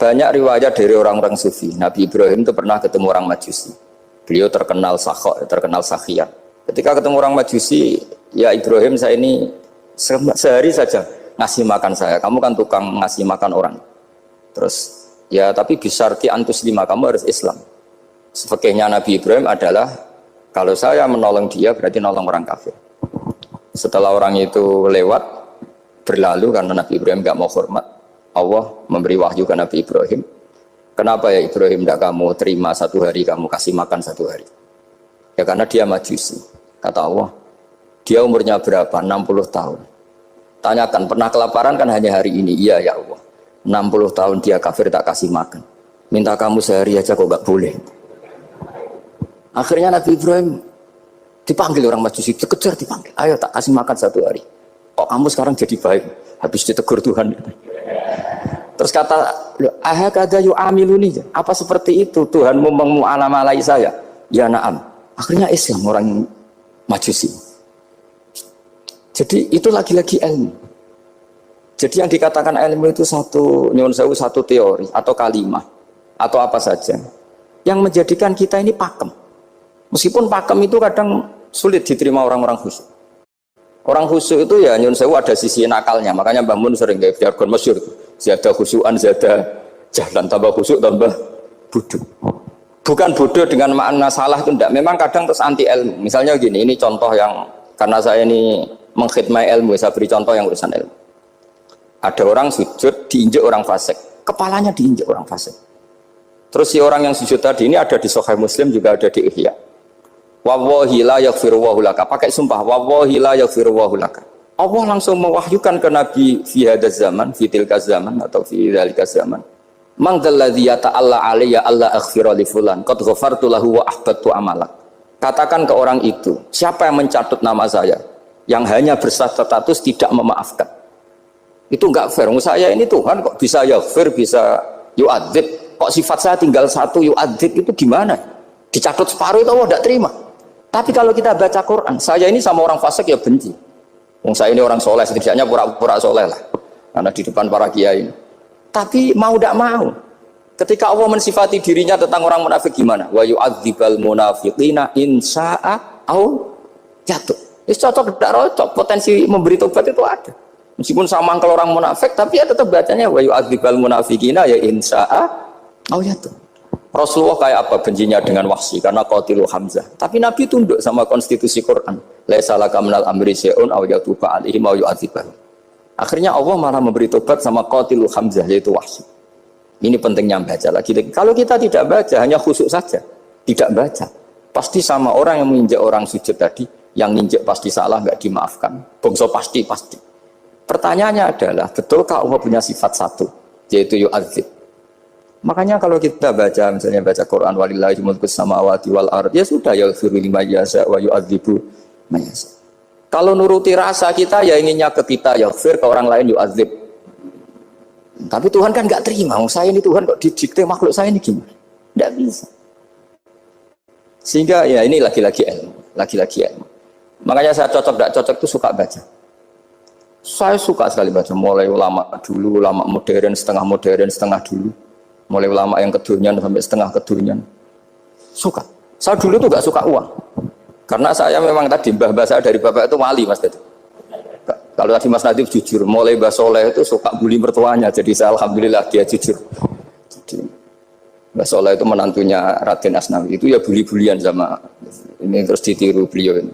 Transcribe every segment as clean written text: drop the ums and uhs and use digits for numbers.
Banyak riwayat dari orang-orang sufi. Nabi Ibrahim itu pernah ketemu orang Majusi. Beliau terkenal sakhok, terkenal sakhiyah. Ketika ketemu orang Majusi, ya Ibrahim, saya ini sehari saja ngasih makan saya. Kamu kan tukang ngasih makan orang. Terus, ya tapi bisarti antus lima, kamu harus Islam. Fikihnya Nabi Ibrahim adalah, kalau saya menolong dia berarti nolong orang kafir. Setelah orang itu lewat, berlalu karena Nabi Ibrahim gak mau hormat, Allah memberi wahyu ke Nabi Ibrahim. Kenapa ya Ibrahim tidak kamu terima satu hari, kamu kasih makan satu hari? Ya karena dia Majusi. Kata Allah, dia umurnya berapa? 60 tahun. Tanyakan, pernah kelaparan kan hanya hari ini? Iya ya Allah. 60 tahun dia kafir tak kasih makan. Minta kamu sehari aja kok gak boleh. Akhirnya Nabi Ibrahim dipanggil orang Majusi, dikejar dipanggil. Ayo tak kasih makan satu hari. Kok kamu sekarang jadi baik? Habis ditegur Tuhan. Terus kata, ahakada yu'amiluni, apa seperti itu Tuhanmu mengu'alamalai saya? Ya na'am. Akhirnya Islam orang Majusi. Jadi itu lagi-lagi ilmu. Jadi yang dikatakan ilmu itu satu teori atau kalimah atau apa saja yang menjadikan kita ini pakem. Meskipun pakem itu kadang sulit diterima orang-orang khusyuk. Orang khusyuk itu ya nyun sewu ada sisi nakalnya, makanya Mbah Mun sering kayak jargon masyhur, zada khusyuan zada jahlan, tambah khusyuk tambah bodoh. Bukan bodoh dengan makna salah itu enggak, memang kadang terus anti ilmu. Misalnya gini, ini contoh yang karena saya ini mengkhidmati ilmu, saya beri contoh yang urusan ilmu. Ada orang sujud diinjek orang fasik, kepalanya diinjek orang fasik. Terus si orang yang sujud tadi ini ada di Sahih Muslim, juga ada di Ihya. Wallahi la yaghfirullahu laka, pakai sumpah, wallahi la yaghfirullahu laka. Allah langsung mewahyukan ke Nabi fi hadzal zaman, fi tilka zaman atau fi dzalika zaman. Man dzalladzi yata'alla alayya alla aghfira li fulan qad ghafartu lahu wa ahbattu amalak. Katakan ke orang itu, siapa yang mencatut nama saya yang hanya berstatus tidak memaafkan. Itu enggak fair. Saya ini Tuhan kok bisa yaghfir, bisa yu'adzib. Kok sifat saya tinggal satu, yu'adzib itu gimana? Dicatut separuh itu Allah tidak terima. Tapi kalau kita baca Quran, saya ini sama orang fasik ya benci. Saya ini orang soleh, setidaknya pura-pura soleh lah. Karena di depan para kiai. Tapi mau tidak mau. Ketika Allah mensifati dirinya tentang orang munafik gimana? Wa yu'adzibal munafiqina insya'a au jatuh. Itu cocok tidak cocok. Potensi memberi tobat itu ada. Meskipun sama kalau orang munafik, tapi ya tetap bacanya wa yu'adzibal munafiqina ya insya'a au jatuh. Rasulullah kayak apa bencinya dengan Wahsy karena qatilu Hamzah. Tapi Nabi tunduk sama konstitusi Quran. Laisa laka minal amri syai'un aw yatuba alaihim aw yu'adzibahum. Akhirnya Allah malah memberi tobat sama qatilu Hamzah yaitu Wahsy. Ini pentingnya baca lagi. Kalau kita tidak baca, hanya khusyuk saja, tidak baca, pasti sama orang yang menginjak orang sujud tadi, yang nginjak pasti salah, nggak dimaafkan. Bongso pasti. Pertanyaannya adalah, betulkah Allah punya sifat satu, yaitu yu'adzib? Makanya kalau kita baca, misalnya baca Quran walillahi mulkus samawati wal ardh, ya sudah yaghfiru liman yasha wa yu'adzibu man yasha. Kalau nuruti rasa kita ya inginnya ke kita yaghfir, ke orang lain yu'adzib. Tapi Tuhan kan enggak terima. Saya ini Tuhan kok didikte makhluk saya ini gimana? Enggak bisa. Sehingga ya ini lagi-lagi ilmu. Makanya saya cocok enggak cocok itu suka baca. Saya suka sekali baca, mulai ulama dulu, ulama modern, setengah dulu. Mulai ulama yang kedunian sampai setengah kedunian. Suka. Saya dulu tuh gak suka uang. Karena saya memang tadi mbah-mbah saya dari bapak itu wali Mas Dadi. Kalau tadi Mas Nadif jujur, mulai Mbah Soleh itu suka bully mertuanya. Jadi saya alhamdulillah dia jujur. Jadi Mbah Soleh itu menantunya Raden Asnawi. Itu ya bully-bulian sama ini terus ditiru beliau ini.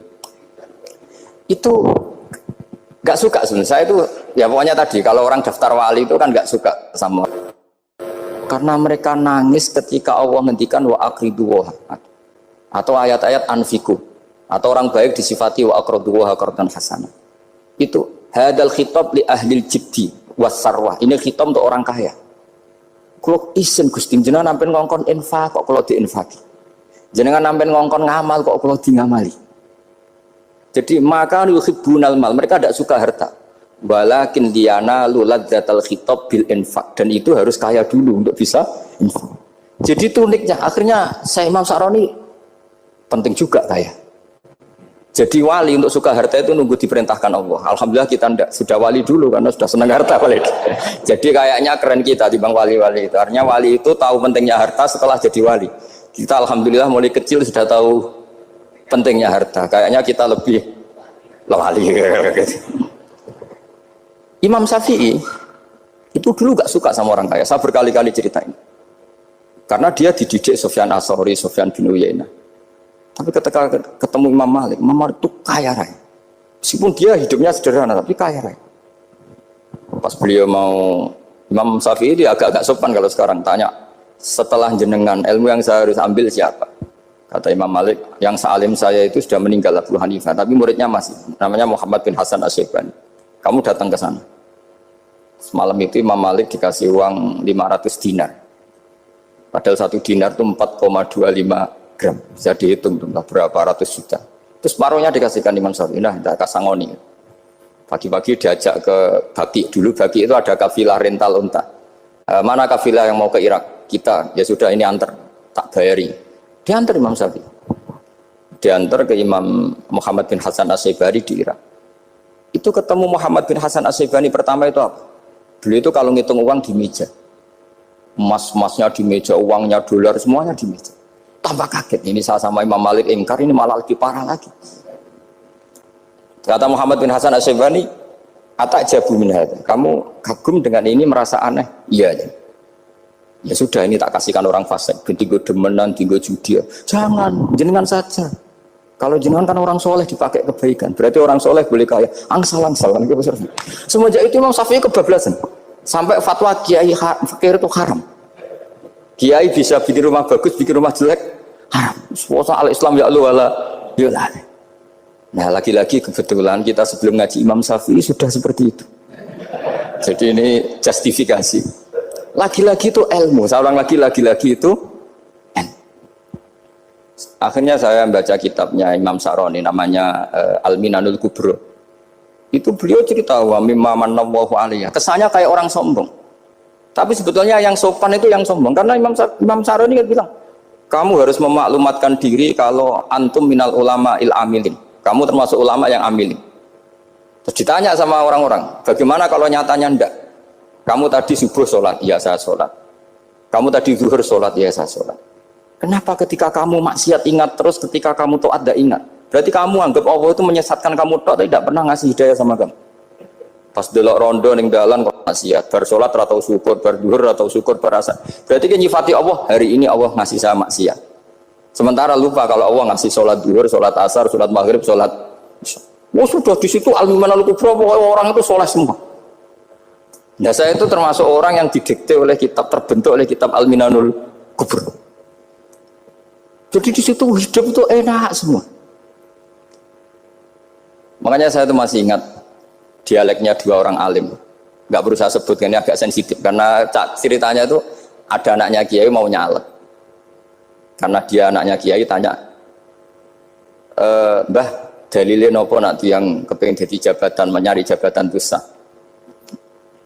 Itu gak suka sebenarnya. Saya itu ya pokoknya tadi kalau orang daftar wali itu kan gak suka sama. Karena mereka nangis ketika Allah menghentikan wa aqridu wa atau ayat-ayat anfiku atau orang baik disifati wa aqridu wa qardan hasanah. Itu hadal khitab li ahlil jiddi was sarwah. Ini khitab untuk orang kaya. Kalau isen Gusti jenengan nampen ngongkon infak kok kalau diinfaki. Jenengan nampen ngongkon ngamal kok kalau di ngamali. Jadi maka yuhibbunal mal, mereka tidak suka harta. Walakin diana luladzatal khitab bil infak, dan itu harus kaya dulu untuk bisa infak. Jadi itu uniknya. Akhirnya saya Imam Sa'roni penting juga kaya. Jadi wali untuk suka harta itu nunggu diperintahkan Allah. Alhamdulillah kita ndak, sudah wali dulu karena sudah senang harta wali. Jadi kayaknya keren kita di bang wali-wali itu. Artinya wali itu tahu pentingnya harta setelah jadi wali. Kita alhamdulillah mulai kecil sudah tahu pentingnya harta. Kayaknya kita lebih wali. Imam Syafi'i itu dulu gak suka sama orang kaya. Saya berkali-kali ceritain. Karena dia dididik Sufyan As-Tsauri, Sufyan bin Uyainah. Tapi ketika ketemu Imam Malik itu kaya raya. Meskipun dia hidupnya sederhana, tapi kaya raya. Pas beliau mau, Imam Syafi'i dia agak-agak sopan kalau sekarang tanya, setelah jenengan ilmu yang saya harus ambil siapa? Kata Imam Malik, yang salim saya itu sudah meninggal Abu Hanifah, tapi muridnya masih, namanya Muhammad bin Hasan Asy-Syaibani. Kamu datang ke sana. Semalam itu Imam Malik dikasih uang 500 dinar. Padahal 1 dinar itu 4,25 gram, bisa dihitung berapa ratus juta. Terus separuhnya dikasihkan Imam Syafi'i, nah kita kasangoni. Pagi-pagi diajak ke Baki, dulu Baki itu ada kafilah rental unta. Mana kafilah yang mau ke Irak? Kita, ya sudah ini antar, tak bayari. Diantar Imam Syafi'i. Diantar ke Imam Muhammad bin Hasan Asy-Syaibani di Irak. Itu ketemu Muhammad bin Hasan Asy-Syaibani pertama itu apa? Beliau itu kalau ngitung uang di meja. Emas-emasnya di meja, uangnya dolar, semuanya di meja. Tambah kaget, ini saya sama Imam Malik ingkar, ini malah lebih parah lagi. Kata Muhammad bin Hasan Asy-Syaibani, "Atajabu min hadza." Kamu kagum dengan ini, merasa aneh? Iya. Ya sudah, ini tak kasihkan orang fasik, tinggo demenan, tinggo judi. Jangan, jenengan saja. Kalau jenengan kan orang soleh dipakai kebaikan, berarti orang soleh boleh kaya. Angsal-angsal. Semenjak itu Imam Syafi'i kebablasan. Sampai fatwa kiai fakir itu haram. Kiai bisa bikin rumah bagus, bikin rumah jelek, haram. Suasa al-Islam ya Allah wala yulah. Nah lagi-lagi kebetulan kita sebelum ngaji Imam Syafi'i sudah seperti itu. Jadi ini justifikasi. Lagi-lagi itu ilmu. Saya ulang lagi-lagi itu ilmu. Akhirnya saya baca kitabnya Imam Sa'roni namanya Al-Minanul Kubro. Itu beliau cerita wa mimma manallahu alaihi. Kesannya kayak orang sombong. Tapi sebetulnya yang sopan itu yang sombong. Karena Imam Sa'roni kan bilang, kamu harus memaklumatkan diri kalau antum minal ulama il amilin. Kamu termasuk ulama yang amilin. Terus ditanya sama orang-orang, bagaimana kalau nyatanya enggak? Kamu tadi subuh sholat, iya saya sholat. Kamu tadi zuhur sholat, iya saya sholat. Kenapa ketika kamu maksiat ingat terus, ketika kamu taat tidak ingat? Berarti kamu anggap Allah itu menyesatkan kamu tapi tidak pernah ngasih hidayah sama kamu. Pas delok rondo ning dalan kok maksiat, bar salat atau syukur, bar zuhur atau syukur berasa. Berarti kan nyifati Allah, hari ini Allah ngasih saya maksiat. Sementara lupa kalau Allah ngasih salat zuhur, salat asar, salat maghrib, salat isya. Oh sudah di situ al-Minanul Kubro, orang itu soleh semua. Nah saya itu termasuk orang yang didikte oleh kitab, terbentuk oleh kitab Al-Minanul Kubro. Jadi di situ hidup itu enak semua. Makanya saya itu masih ingat dialeknya dua orang alim, nggak perlu saya sebut, ini agak sensitif karena ceritanya itu ada anaknya kiai mau nyalek, karena dia anaknya kiai tanya, Mbah dalilnya nopo nanti yang kepengen jadi jabatan, mencari jabatan besar.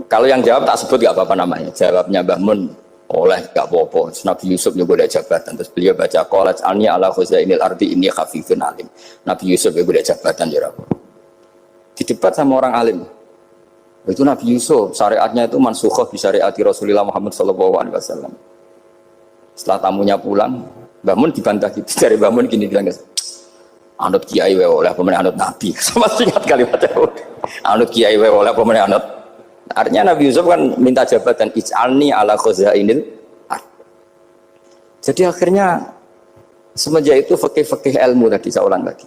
Kalau yang jawab tak sebut nggak apa-apa namanya, jawabnya Mbah Mun oleh nggak apa-apa. Nabi Yusuf juga ada jabatan, terus beliau baca qalat ani ala khuzainil ardi ini khafifun alim. Nabi Yusuf juga ada jabatan ya Rabb. Di debat sama orang alim itu Nabi Yusuf syariatnya itu mansukhoh bi syariati Rasulullah Muhammad SAW. Setelah tamunya pulang, Mbah Mun dibantah gitu, dari Mbah Mun gini bilang, anut kiai wae oleh pemenang anut Nabi. Sama ingat kalimatnya, anut kiai wae oleh pemenang anut. Artinya Nabi Yusuf kan minta jabatan ij'alni ala khuzainil ard. Jadi akhirnya semenjak itu fikih-fikih ilmu tadi saya ulang lagi.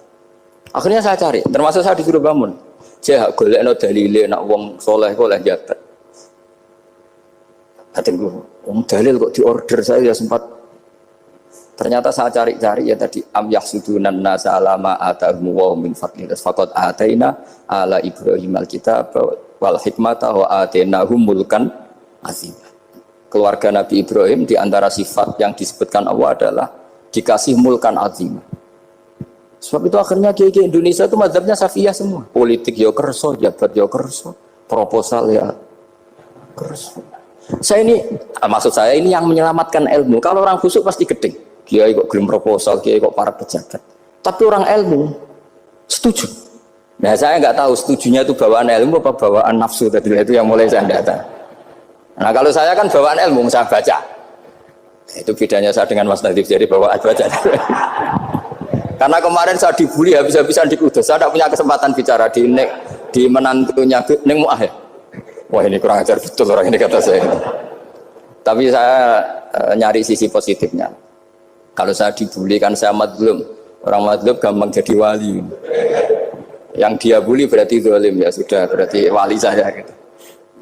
Akhirnya saya cari, termasuk saya disuruh bangun. Saya golekno dalile nak wong soleh kok oleh jabat. Hatiku, wong dalil kok diorder saya ya sempat. Ternyata saya cari-cari ya tadi am yahsudunan nasa alama atahum wa min fadlih. Faqad ataina ala Ibrahim alkitab wal hikmata wa atainahum mulkan azim. Keluarga Nabi Ibrahim di antara sifat yang disebutkan Allah adalah dikasih mulkan azim. Sebab itu akhirnya kiai Indonesia itu mazhabnya Syafi'iyah semua. Politik ya kerso, jabat ya kerso, proposal ya kerso. Saya ini, maksud saya ini yang menyelamatkan ilmu. Kalau orang khusyuk pasti gedeng. Kiai kok gelem proposal, kiai kok para pejabat. Tapi orang ilmu Setuju. Nah saya nggak tahu setujunya itu bawaan ilmu apa bawaan nafsu tadi, itu yang mulai saya datang. Nah kalau saya kan bawaan ilmu, saya baca. Itu bedanya saya dengan Mas Nadif, jadi bawaan baca. Karena kemarin saya dibully habis-habisan di Kudus, saya tidak punya kesempatan bicara di menantunya Neng Mu'ah ya. Wah ini kurang ajar betul orang ini kata saya. Tapi saya nyari sisi positifnya. Kalau saya dibully kan saya madlum. Orang madlum gampang jadi wali. Yang dia bully berarti zalim, ya sudah berarti wali saya gitu.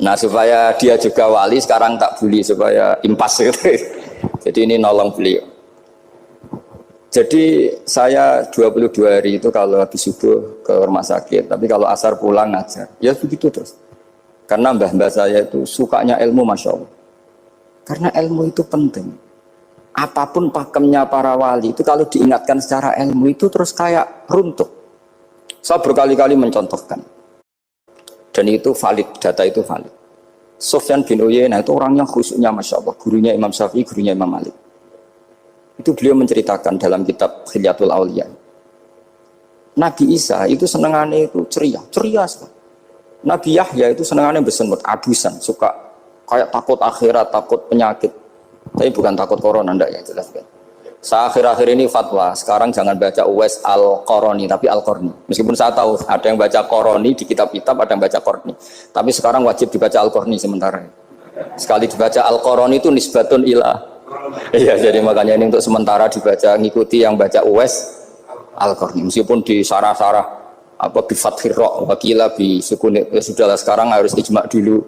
Nah supaya dia juga wali sekarang tak bully supaya impas gitu. Jadi ini nolong beliau. Jadi saya 22 hari itu kalau habis subuh ke rumah sakit, tapi kalau asar pulang ngajar. Ya begitu terus. Karena mbah-mbah saya itu sukanya ilmu, Masya Allah. Karena ilmu itu penting. Apapun pakemnya para wali itu kalau diingatkan secara ilmu itu terus kayak runtuh. Saya berkali-kali mencontohkan. Dan itu valid, data itu valid. Sufyan bin Uyainah itu orang yang khusyuknya Masya Allah. Gurunya Imam Syafi'i, gurunya Imam Malik. Itu beliau menceritakan dalam kitab Hilyatul Auliya. Nabi Isa itu senengannya itu ceria sekali. Nabi Yahya itu senengannya bersenut, abusan, suka kayak takut akhirat, takut penyakit. Tapi bukan takut corona, enggak ya jelas kan. Saya akhir-akhir ini fatwa, sekarang jangan baca Uwais Al-Qarani, tapi Al-Qarni. Meskipun saya tahu ada yang baca Qarani di kitab-kitab, ada yang baca Qarni. Tapi sekarang wajib dibaca Al-Qarni sementara. Sekali dibaca Al-Qarani itu nisbatun ila. Iya, jadi makanya ini untuk sementara dibaca, ngikuti yang baca Uwais Al-Qarni. Meskipun di sarah-sarah apa bi fathir ra wakila bi sukun, ya sudahlah sekarang harus ijma dulu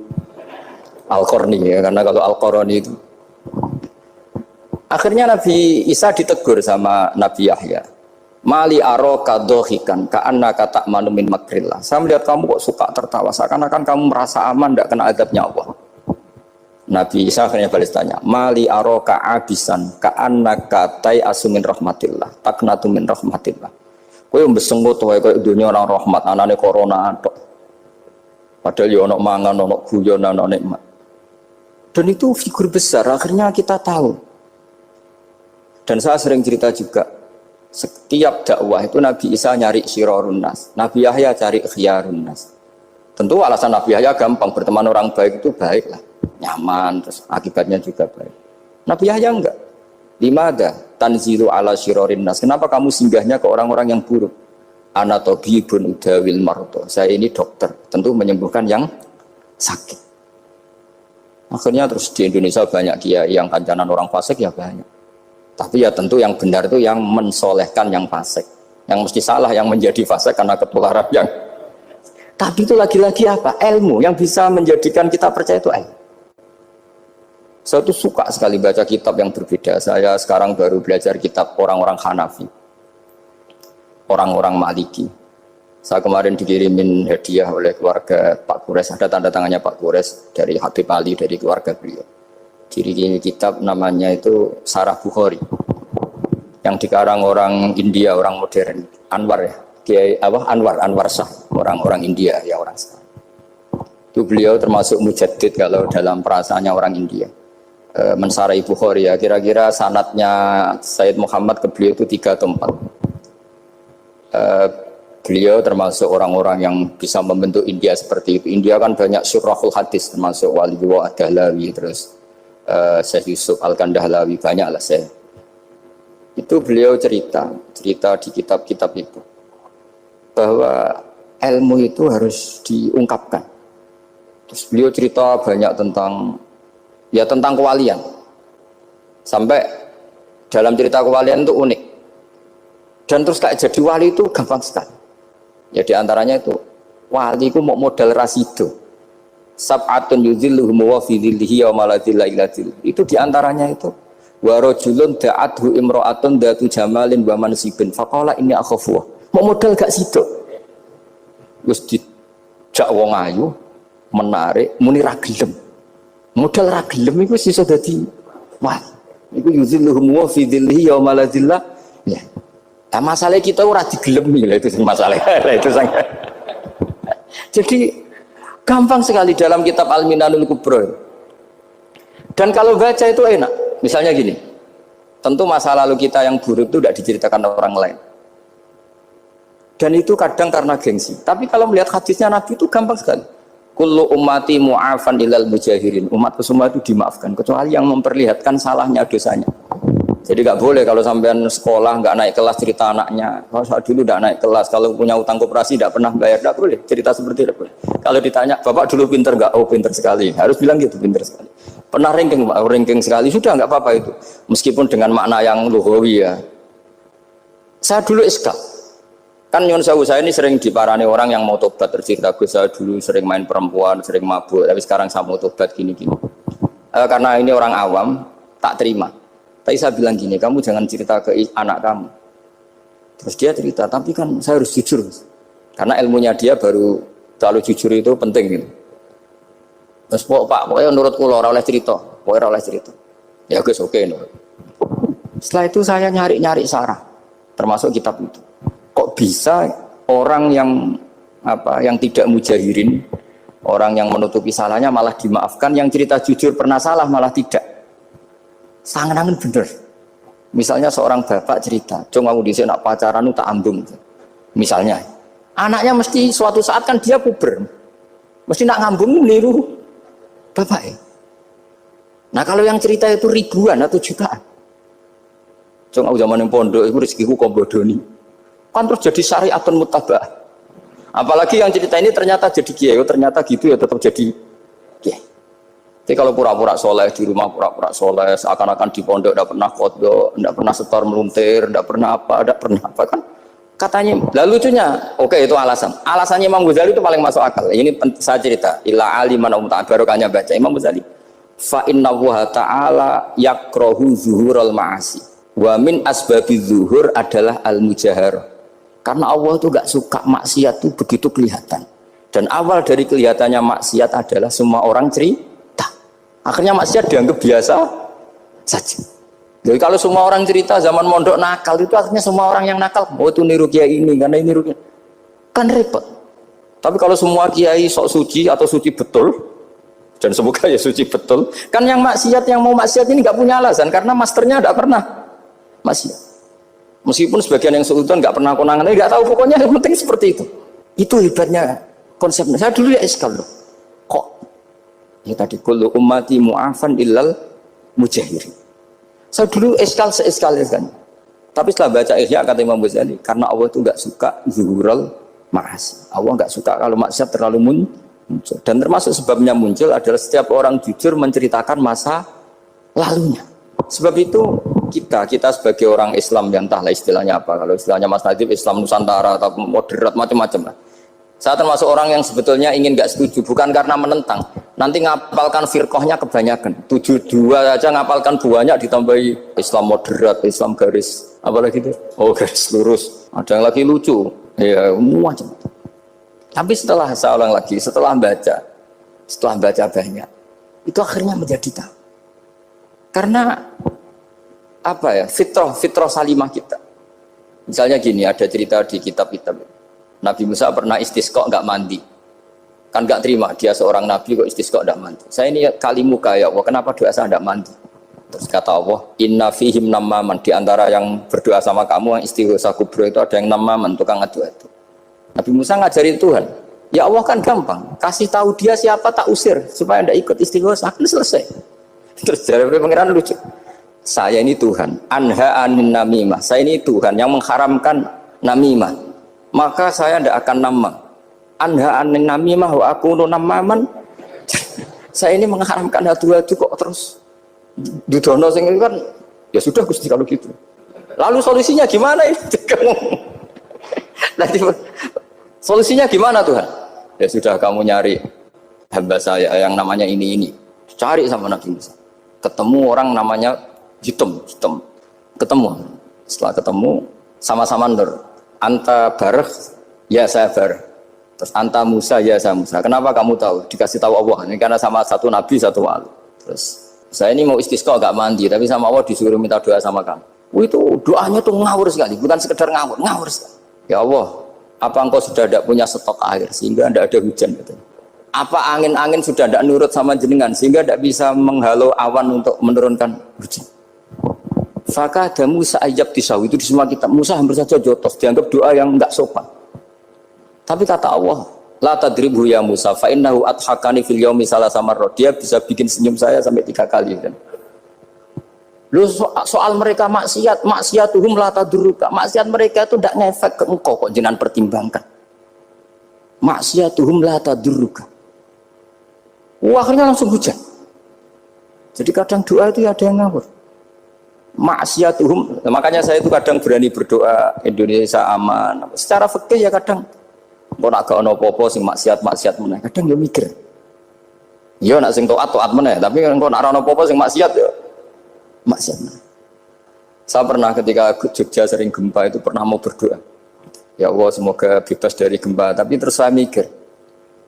Al-Qarni ya, karena kalau Al-Qarani itu akhirnya Nabi Isa ditegur sama Nabi Yahya. Mali aroka dohikan ka'annaka ta'manu min makrillah. Saya melihat kamu kok suka tertawa, seakan-akan kamu merasa aman tidak kena azabnya Allah. Nabi Isa akhirnya balas tanya, Mali aroka abisan ka'annaka tai'asu min rahmatillah taknatu min rahmatillah. Kowe mbesengut wae koyo dunya orang rahmat, anane corona tok. Padahal yo ono mangan, ono guyon, ono nikmat. Dan itu figur besar, akhirnya kita tahu. Dan saya sering cerita juga, setiap dakwah itu Nabi Isa nyari syirarun nas, Nabi Yahya cari khiyarun nas. Tentu alasan Nabi Yahya gampang, berteman orang baik itu baik lah, nyaman, terus akibatnya juga baik. Nabi Yahya enggak. Limada tanzilu ala syirarin nas. Kenapa kamu singgahnya ke orang-orang yang buruk? Ana tabibun udawil marto. Saya ini dokter, tentu menyembuhkan yang sakit. Akhirnya terus di Indonesia banyak kiai yang kancanan orang fasik ya banyak. Tapi ya tentu yang benar itu yang mensolehkan yang fasik. Yang mesti salah yang menjadi fasik karena ketularan yang. Tapi itu lagi-lagi apa? Ilmu yang bisa menjadikan kita percaya itu ilmu. Saya tuh suka sekali baca kitab yang berbeda. Saya sekarang baru belajar kitab orang-orang Hanafi, orang-orang Maliki. Saya kemarin dikirimin hadiah oleh keluarga Pak Kures. Ada tanda tangannya Pak Kures dari Habib Ali, dari keluarga beliau. Diri kitab namanya itu Sarah Bukhari yang dikarang orang India, orang modern, Anwar ya, Kiai Anwar Shah, orang-orang India ya, orang sekarang. Itu beliau termasuk mujaddid kalau dalam perasaannya orang India. Mensarai Bukhari ya, kira-kira sanadnya Sayyid Muhammad ke beliau itu 3 atau 4. Beliau termasuk orang-orang yang bisa membentuk India seperti itu. India kan banyak syurahul hadis, termasuk Waliullah Ad-Dahlawi, terus Syekh Yusuf Al-Kandahlawi, banyak lah saya. Itu beliau cerita di kitab-kitab itu bahwa ilmu itu harus diungkapkan. Terus beliau cerita banyak tentang kewalian. Sampai dalam cerita kewalian itu unik. Dan terus kayak jadi wali itu gampang sekali. Ya diantaranya itu wali itu mau modal rasido. Sab'atun yudhilluhum wa fi dhillihi wa maladilla ila dhillihi. Itu diantaranya itu wa rajulun da'athu imra'atun datu jamalin wa mansibin faqala inni akhafu. Mau modal gak situ. Wis dijak wong ayu menarik muni ra gelem. Modal ra gelem iku iso dadi wah. Iku yudhilluhum wa fi dhillihi wa maladilla. Ya. Nah, masalah kita ora digelemi lah, itu masalah. Itu sangat. Jadi gampang sekali dalam kitab Al-Minanul Kubra. Dan kalau baca itu enak. Misalnya gini, tentu masa lalu kita yang buruk itu tidak diceritakan orang lain. Dan itu kadang karena gengsi. Tapi kalau melihat hadisnya Nabi itu gampang sekali. Kullu ummati mu'afan ilal mujahirin. Umatku semua itu dimaafkan kecuali yang memperlihatkan salahnya dosanya. Jadi nggak boleh kalau sampean sekolah nggak naik kelas cerita anaknya. Kalau saya dulu nggak naik kelas, kalau punya utang koperasi nggak pernah bayar, nggak boleh cerita seperti itu. Kalau ditanya, bapak dulu pinter nggak? Oh pinter sekali. Harus bilang gitu, pinter sekali. Pernah ranking, Pak? Ranking sekali sudah nggak apa-apa itu. Meskipun dengan makna yang lugawi ya. Saya dulu iskal. Kan nyun sewu, saya ini sering diparani orang yang mau tobat, tercerita Gus, saya dulu sering main perempuan, sering mabuk, tapi sekarang saya mau tobat gini-gini. Karena ini orang awam, tak terima. Tapi saya bilang gini, kamu jangan cerita ke anak kamu. Terus dia cerita, tapi kan saya harus jujur. Karena ilmunya dia baru terlalu jujur itu penting gitu. Terus Pak, pokoknya menurut kula ora oleh cerita, pokoknya ora oleh cerita. Ya Gus, oke nurut. Setelah itu saya nyari-nyari sarah, termasuk kitab itu. Kok bisa orang yang tidak mujahirin, orang yang menutupi salahnya malah dimaafkan, yang cerita jujur pernah salah malah tidak. Sangat-sangat bener. Misalnya seorang bapak cerita, "Cung aku dhisik nak pacaran tak ambung." Misalnya, anaknya mesti suatu saat kan dia puber. Mesti nak ngambung niru bapak ya. Nah, kalau yang cerita itu ribuan atau jutaan. "Cung aku zaman yang pondok iku rezekiku kok bodoni." Kan terus jadi syariatun muttaba'ah. Apalagi yang cerita ini ternyata jadi kiai, ternyata gitu ya tetap jadi kiai. Jadi kalau pura-pura soleh di rumah, pura-pura soleh, seakan-akan di pondok tidak pernah kodok, tidak pernah setor meluntir, tidak pernah apa kan? Katanya, lalu lucunya, oke itu alasan. Alasannya Imam Ghazali itu paling masuk akal. Ini saya cerita, illa aliman barokahnya baca Imam Ghazali. Fa inna wa ta'ala yakrahu zuhurul ma'asi. Wa min asbabi zuhur adalah al-mujaharah. Karena Allah itu gak suka maksiat itu begitu kelihatan. Dan awal dari kelihatannya maksiat adalah semua orang cerita. Akhirnya maksiat dianggap biasa saja. Jadi kalau semua orang cerita zaman mondok nakal itu akhirnya semua orang yang nakal. Oh itu niru kiai ini, karena ini niru kiai. Kan repot. Tapi kalau semua kiai sok suci atau suci betul, dan semoga ya suci betul, kan yang maksiat, yang mau maksiat ini gak punya alasan. Karena masternya gak pernah maksiat. Meskipun sebagian yang seutuhan nggak pernah konangan, nggak tahu, pokoknya yang penting seperti itu. Itu hebatnya konsepnya. Saya dulu ya eskal loh. Kok? Ya tadi kullu ummati mu'afan illal mujahirin. Saya dulu eskal seeskal-eskalnya. Tapi setelah baca Ihya kata Imam Ghazali, karena Allah itu nggak suka zuhurul ma'asi. Allah nggak suka kalau maksiat terlalu muncul. Dan termasuk sebabnya muncul adalah setiap orang jujur menceritakan masa lalunya. Sebab itu kita sebagai orang Islam yang entahlah istilahnya apa, kalau istilahnya Mas Nadib Islam Nusantara atau moderat macam-macam lah. Saya termasuk orang yang sebetulnya ingin nggak setuju, bukan karena menentang. Nanti ngapalkan firqahnya kebanyakan, 72 aja ngapalkan banyak, ditambahi Islam moderat, Islam garis apalagi itu, oh garis lurus, ada yang lagi lucu, ya macam. Tapi setelah saya ulang lagi, setelah baca banyak, itu akhirnya menjadi tahu. Karena apa ya, fitrah salimah kita. Misalnya gini, ada cerita di kitab-kitab Nabi Musa pernah istisqa nggak mandi, kan nggak terima, dia seorang nabi kok istisqa nggak mandi. Saya ini kalimuka ya Allah, kenapa doa saya nggak mandi? Terus kata Allah, inna fihim namaman, di antara yang berdoa sama kamu yang istighosa kubro itu ada yang namaman, tukang adu-adu. Nabi Musa ngajarin Tuhan, ya Allah kan gampang, kasih tahu dia siapa tak usir supaya ndak ikut istighosa, kan selesai. Terus jawab pengiran lucu, saya ini Tuhan, anha anin namimah, saya ini Tuhan yang mengharamkan namimah, maka saya tidak akan nama. Anha anin namimah wa akunu namaman, saya ini mengharamkan adu-adu kok terus dudono sing kan, ya sudah Gusti kalau gitu. Lalu solusinya gimana ini? Nanti solusinya gimana Tuhan? Ya sudah kamu nyari hamba saya yang namanya ini, cari sama Nabi Musa. Ketemu orang namanya Jitem, ketemu. Setelah ketemu, sama-sama nur. Anta bareh, ya saya bareh. Terus anta Musa, ya saya Musa. Kenapa kamu tahu? Dikasih tahu Allah. Ini karena sama satu nabi, satu wali. Terus saya ini mau istisqa gak mandi, tapi sama Allah disuruh minta doa sama kamu. Itu doanya tuh ngawur sekali, bukan sekedar ngawur sekali. Ya Allah, apa engkau sudah tidak punya stok air sehingga tidak ada hujan? Gitu. Apa angin-angin sudah tidak nurut sama jenengan sehingga tidak bisa menghalau awan untuk menurunkan hujan? Fakah ada Musa ayab tisau, itu di semua kitab. Musa hampir saja jotos, dianggap doa yang enggak sopan. Tapi kata Allah, la tadribhu ya Musa fa innahu adhakani fil yaumi salasa marrat. Dia bisa bikin senyum saya sampai 3 kali kan. Lu soal mereka maksiatuhum la tadruka. Maksiat mereka itu tidak ngefek ke engkau kok jenengan pertimbangkan. Maksiatuhum la tadruka. Akhirnya langsung hujan. Jadi kadang doa itu ada yang ngawur. Maksiatuhum, makanya saya itu kadang berani berdoa Indonesia aman. Secara fikih ya kadang kok nak gak ono apa-apa sing maksiat meneh. Kadang ya mikir. Ya nak sing taat meneh, tapi kok nak ono apa-apa sing maksiat ya maksiat meneh. Saya pernah ketika Jogja sering gempa itu pernah mau berdoa. Ya Allah semoga bebas dari gempa, tapi terus saya mikir.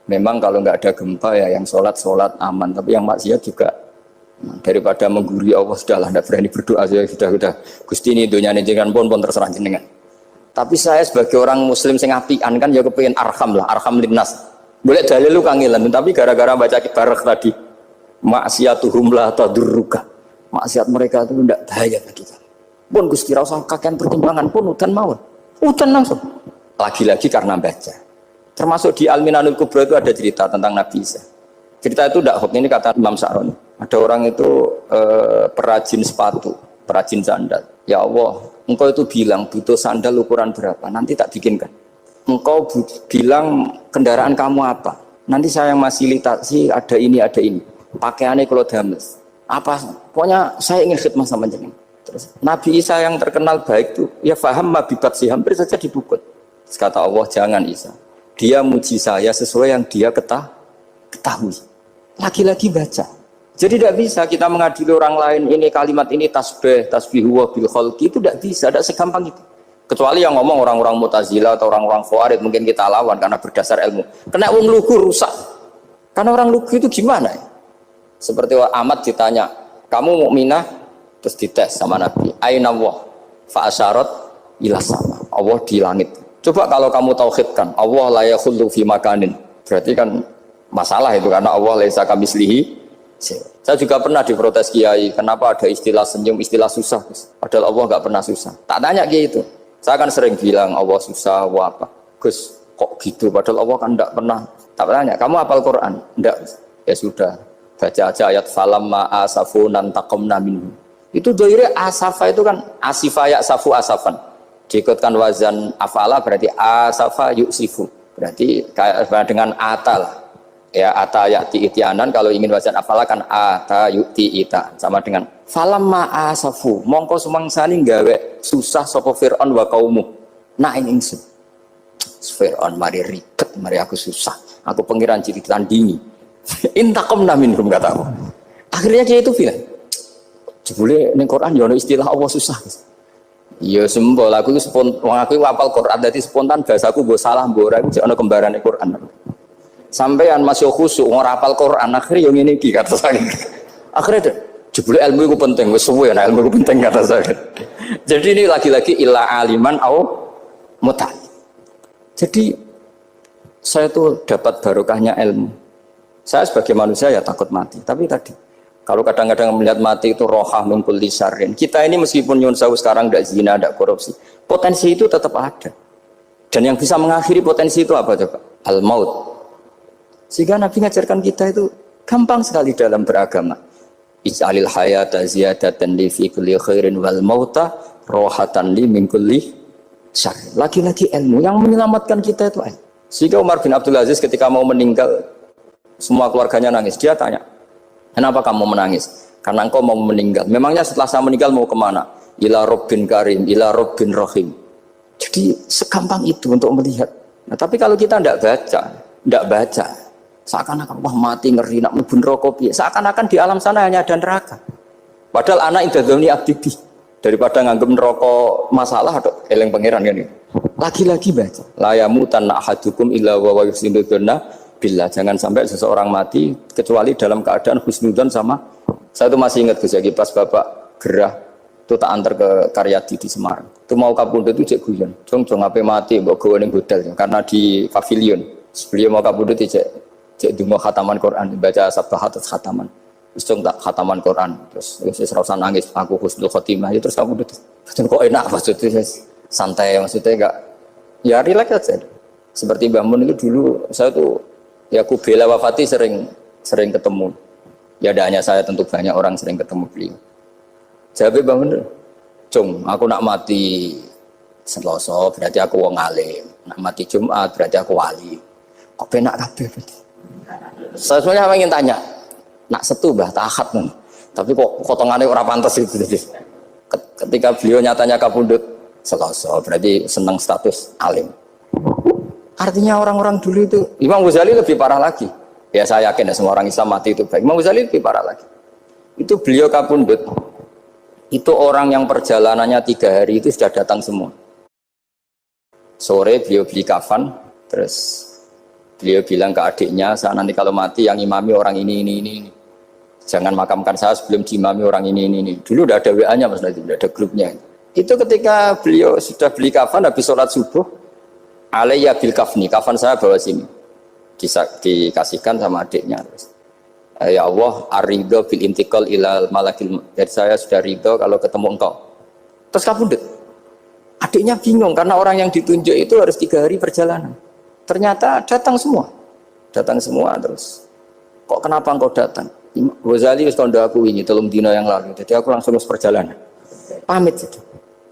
Memang kalau nggak ada gempa ya yang sholat aman, tapi yang maksiat juga daripada menggurui Allah sudahlah, tidak berani berdoa ya sudah Gusti ini dunia ini jangan pun terserah jenengan. Tapi saya sebagai orang muslim sing apian kan ya kepengin arham linnas. Boleh dalil lu kangelan, tapi gara-gara baca kibarek tadi maksiatuhum la tadurruka. Maksiat mereka itu tidak bahaya bagi kita. Pun Gusti ra usah kakean pertimbangan pun udan mawon. Udan langsung. Lagi-lagi karena baca. Termasuk di Al-Minanul Kubra itu ada cerita tentang Nabi Isa. Cerita itu tidak hoax, ini kata Imam Sa'roni. Ada orang itu perajin sepatu, perajin sandal. Ya Allah, engkau itu bilang butuh sandal ukuran berapa, nanti tak bikinkan. Engkau bilang kendaraan kamu apa, nanti saya yang fasilitasi ada ini. Pakaiannya kalau dames. Apa? Pokoknya saya ingin khidmah sama jenengan. Terus Nabi Isa yang terkenal baik itu, ya faham mabibat sih, hampir saja dipukul. Terus kata Allah, jangan Isa. Dia muji saya sesuai yang dia ketahui. Lagi-lagi baca. Jadi tidak bisa kita mengadili orang lain ini kalimat ini tasbih wa bil khalqi, itu tidak bisa, tidak segampang itu. Kecuali yang ngomong orang-orang Mu'tazilah atau orang-orang Khawarij mungkin kita lawan karena berdasar ilmu. Kena wong lugu rusak. Karena orang lugu itu gimana ya? Seperti Ahmad ditanya, kamu mukminah? Terus dites sama Nabi. Aina Allah? Fa asyarat ila sama. Allah di langit. Coba kalau kamu tauhidkan, Allah la yakhullu fi makanin. Berarti kan masalah itu karena Allah laisa kamislihi. Saya juga pernah diprotes kiai, kenapa ada istilah senyum, istilah susah, padahal Allah nggak pernah susah. Tak tanya kiai itu, saya kan sering bilang Allah susah, Allah apa, Gus kok gitu, padahal Allah kan nggak pernah. Tak tanya, kamu hafal Quran? Enggak, ya sudah, baca aja ayat falamma asafunan taqamna minhum. Itu doire asafa itu kan asifa ya'safu asafan. Diikutkan wazan afala berarti asafa yu'sifu, berarti kayak dengan atal. Ya ata ya'ti itianan, kalau ingin wazan afala kan ata yu'ti ita, sama dengan falamma asafu mongko sumangsani gawe susah sapa Fir'aun wa kaumu nah ingsun Fir'aun mari ribet, mari aku susah, aku pengiran jadi tandingi intaqamna minhum katamu. Akhirnya dia itu bilang jebule ning Quran ya ono istilah Allah susah. Ya sembol aku itu aku hafal Quran dadi spontan bahasaku mbok salah mbok ora iku ono kembarane Quran. Sampean masih khusyuk ora hafal Quran akhirnya yang ini kata saya. Akhirnya jebule ilmu itu penting, wis suwe nah ilmu itu penting kata saya. Jadi ini lagi-lagi illa aliman au mutal. Jadi saya tuh dapat barokahnya ilmu. Saya sebagai manusia ya takut mati, tapi tadi kalau kadang-kadang melihat mati itu rohah min kulli syarrin. Kita ini meskipun nyun sewu sekarang tidak zina, tidak korupsi, potensi itu tetap ada. Dan yang bisa mengakhiri potensi itu apa coba? Al-maut. Sehingga Nabi mengajarkan kita itu gampang sekali dalam beragama. Ij'alil hayata ziyadatan li fi kulli khairin wal mauta rohatan li min kulli syarr. Lagi-lagi ilmu yang menyelamatkan kita itu. Sehingga Umar bin Abdul Aziz ketika mau meninggal, semua keluarganya nangis. Dia tanya, kenapa kamu menangis? Karena engkau mau meninggal. Memangnya setelah saya meninggal mau kemana? Ila Rabbin Karim, ila Rabbin Rahim. Jadi segampang itu untuk melihat. Nah, tapi kalau kita tidak baca, seakan-akan wah mati ngeri nak mlebu neraka piye, seakan-akan di alam sana hanya ada neraka. Padahal anak indadzoni abdibi, daripada nganggep neraka masalah atau eling pangeran kan ini. Lagi-lagi baca la yamutanna ahadukum illa wa yuhsinudzanna billah. Jangan sampai seseorang mati kecuali dalam keadaan husnudzon sama. Saya itu masih ingat Gus Yagi pas Bapak gerah itu tak antar ke Karyadi di Semarang. Itu mau kapundhut itu cek guyon. Jong ape mati mbok gawe ning hotel karena di pavilion. Sebelum mau kapundhut cek dungo khataman Quran, baca sabbahat khataman. Terus tak khataman Quran, terus serasa nangis, aku husnul khotimah, ya terus kamu kok enak maksudnya, santai maksudnya enggak, ya relax aja. Seperti Mbah Mun itu dulu saya tuh ya Kubela wafati sering ketemu. Ya ada hanya saya, tentu banyak orang sering ketemu beliau. Jawab Mbah Mun, "Cung, aku nak mati Selasa berarti aku wong alim. Nak mati Jumat berarti aku wali." Kok penak kabeh. Saya sebenarnya ingin tanya, nak Setu Mbah Tahat nih. Tapi kok potongannya ora pantas itu. Ketika beliau nyatanya kapundhut Selasa berarti senang status alim. Artinya orang-orang dulu itu, Imam Ghazali lebih parah lagi. Ya saya yakin ya semua orang Islam mati itu baik. Imam Ghazali lebih parah lagi. Itu beliau kapundhut. Itu orang yang perjalanannya 3 hari itu sudah datang semua. Sore beliau beli kafan, terus beliau bilang ke adiknya, "Saya nanti kalau mati yang imami orang ini. Jangan makamkan saya sebelum diimami orang ini. Dulu udah ada WA-nya Mas Nadim, udah ada grupnya. Itu ketika beliau sudah beli kafan habis sholat subuh, "Alayya bil kafni, kafan saya bawa sini." Dikasihkan sama adiknya. "Ya Allah, ar-ridho bil intiqal ilal malakil." Jadi saya sudah ridho kalau ketemu engkau. Terus kapundhut. Adiknya bingung karena orang yang ditunjuk itu harus 3 hari perjalanan. Ternyata datang semua terus. "Kok kenapa engkau datang?" "Ghazali wis kandha aku ini telung dina yang lalu. Jadi aku langsung perjalanan." Pamit gitu.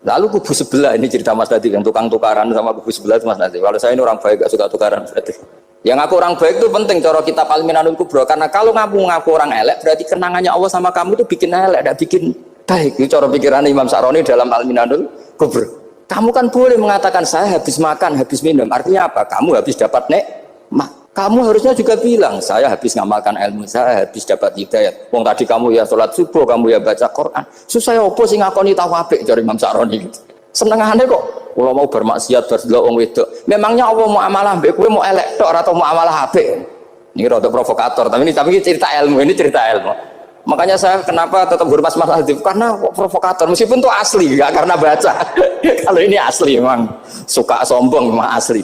Lalu kubu sebelah, ini cerita Mas Nadim yang tukang tukaran sama kubu sebelah itu Mas Nadim. Kalau saya ini orang baik gak suka tukaran berarti. Yang aku orang baik itu penting cara kita Al-Minanul Kubra, karena kalau ngaku orang elek berarti kenangannya Allah sama kamu itu bikin elek, tidak bikin baik. Itu cara pikiran Imam Sa'roni dalam Al-Minanul Kubra. Kamu kan boleh mengatakan saya habis makan, habis minum. Artinya apa? Kamu habis dapat nikmat. Kamu harusnya juga bilang saya habis ngamalkan ilmu, saya habis dapat hidayat. Wong tadi kamu ya sholat subuh, kamu ya baca Quran. Susah opo sing ngakoni tahu apik dari Imam Sa'roni gitu. Senengane kok kalau mau bermaksiat berdelok wong wedok. Memangnya Allah mau amalah mbek kowe mau elek tok atau mau amalah apik? Ini rada provokator, tapi ini cerita ilmu, Makanya saya kenapa tetap hormat Mas Nadim, karena provokator meskipun itu asli, enggak karena baca. Kalau ini asli memang suka sombong memang asli.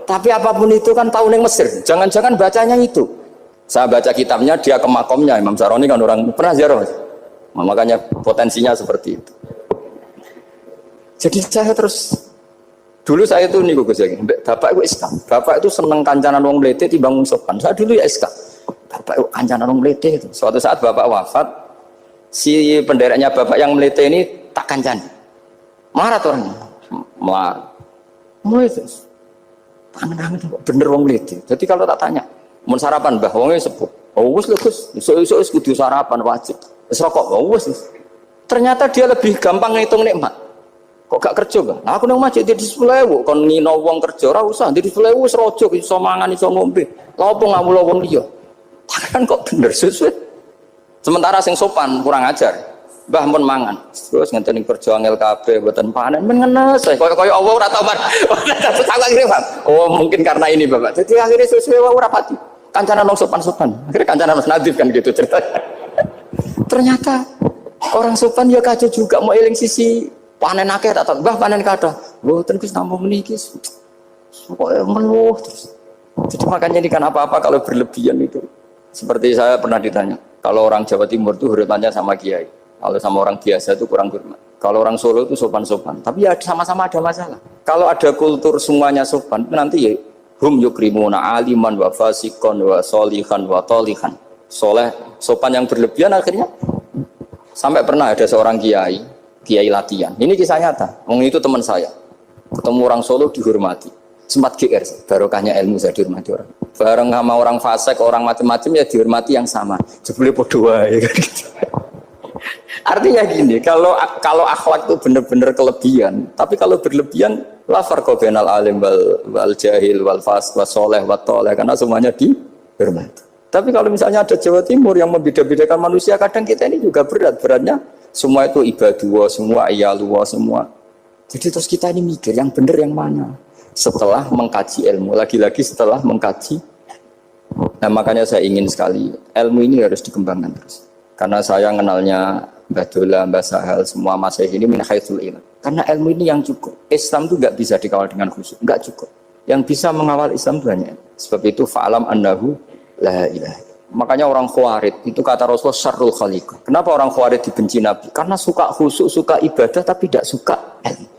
Tapi apapun itu kan tahu neng Mesir. Jangan-jangan bacanya itu. Saya baca kitabnya, dia ke makomnya. Imam Sa'roni kan orang pernah ziarah. Makanya potensinya seperti itu. Jadi saya terus dulu saya itu nih Gus Yagi. Bapak itu Islam. Bapak itu seneng kancanan wong mlete timbang wong sopan. Saya dulu ya Islam. Bapak itu kancanan wong mlete itu. Suatu saat bapak wafat, si pendereknya bapak yang mlete ini tak kancani. Marah orangnya. Mulai terus. Tangan bener wong mlete. Jadi kalau tak tanya, mun sarapan Mbah wonge sepuh. Oh wis lho Gus, esuk-esuk wis kudu sarapan wajib. Wis rokok, oh wis. Ternyata dia lebih gampang ngitung nikmat. Kok gak kerja, Bang? Nah, aku nang masjid di 10.000, kon ngino wong kerja ora usah, di 10.000 wis rojo iso mangan iso ngombe. Lha opo ngamula wong liya? Kan kok bener sesuai. Sementara sing sopan kurang ajar. Mbah mun mangan. Terus ngenteni kerja angel kabeh mboten panen men ngenes. Kaya Allah ora tau man. Oh, mungkin karena ini, Bapak. Jadi akhirnya sesuai wae ora pati. Kancanan wong sopan-sopan. Akhirnya kancanan Mas Nadif kan gitu ceritanya. Ternyata orang sopan ya kaca juga mau eling sisi panen akeh tak tahu. Mbah panen kathah. Mboten Gus namung niki. Pokoke ngeluh terus. Jadi makanya ini kan apa-apa kalau berlebihan itu. Seperti saya pernah ditanya, kalau orang Jawa Timur itu hormatnya sama kiai. Kalau sama orang biasa itu kurang hormat. Kalau orang Solo itu sopan-sopan. Tapi ya sama-sama ada masalah. Kalau ada kultur semuanya sopan, nanti ya hum yukrimuna aliman wa fasikon wa solihan wa tolihan. Soleh, sopan yang berlebihan akhirnya sampai pernah ada seorang kiai latihan. Ini kisah nyata. Itu teman saya. Ketemu orang Solo dihormati. Sempat GR, barokahnya ilmu saya dihormati orang. Bareng sama orang fasik, orang macam-macam ya dihormati yang sama. Jebule podo wae kan gitu. Artinya gini, kalau akhlak itu benar-benar kelebihan, tapi kalau berlebihan la farqa bainal alim wal jahil wal fasik was saleh wat thaleh, karena semuanya dihormati. Tapi kalau misalnya ada Jawa Timur yang membeda-bedakan manusia, kadang kita ini juga beratnya semua itu ibadullah, semua iyalullah, semua. Jadi terus kita ini mikir yang benar yang mana? Setelah mengkaji ilmu, lagi-lagi setelah mengkaji. Nah makanya saya ingin sekali ilmu ini harus dikembangkan terus. Karena saya kenalnya Mbah Dola, Mbah Sahal, semua masyayikh ini min haitsul ilm. Karena ilmu ini yang cukup. Islam itu enggak bisa dikawal dengan khusyuk, enggak cukup. Yang bisa mengawal Islam itu hanya. Sebab itu fa'alam annahu la ilaha. Makanya orang Khawarij itu kata Rasulullah syarrul khaliq. Kenapa orang Khawarij dibenci Nabi? Karena suka khusyuk, suka ibadah tapi tidak suka ilmu.